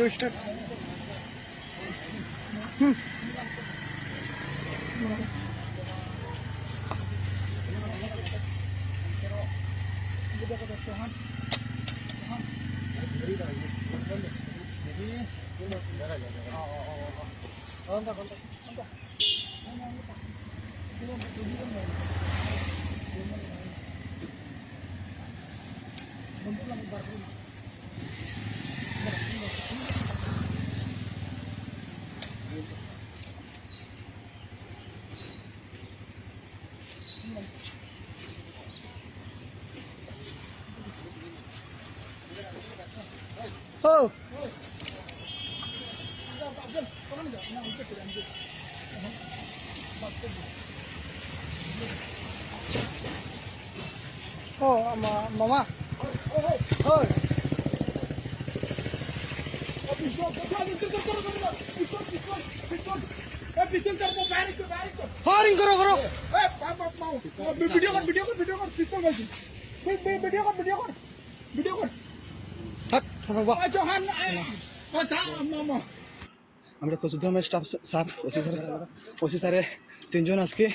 Start. Oh. Oh, mama. Oh. Firing करो करो video कर पिस्तौल भाई वीडियो कर থাক আমরা প্রচুর স্টাফ স্যার ওসি স্যারে তিনজন আজকে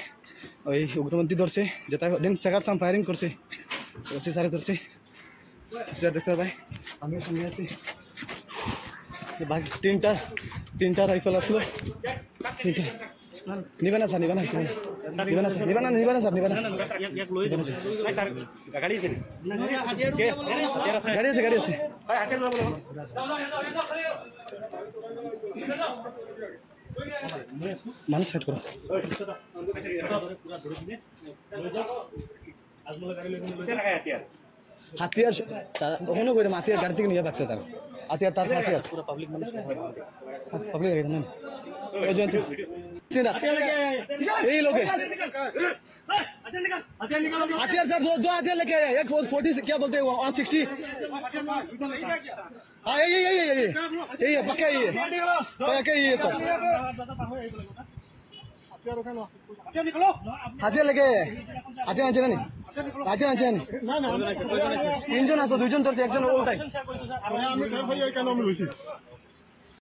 ওই উগ্রপন্থী ধরছে যেটা দিন সেকার সাম ফায়ারিং করছে ওসি স্যারে ধরছে স্যার দেখতে পাই আমি সামনে আছি বাকি তিনটা রাইফেল আসলো ঠিক আছে নিবে না স্যার নিবে না গাড়ি আছে মানুষ সাইড করো হাতিয়ার ওখানে করে হাতিয়ার গাড়ি থেকে নিয়ে বাকছে তার হাতিয়ার তার সাথে আছে পাবলিক यही लोग हथियार सर दो हथियार लेके आए एक 40 क्या बोलते हैं 160 हाँ यही है पक्का यही है सर हथियार लेके हथियार आंचे नहीं तीन जन आसो दुई जन तो एक जन उल्टाई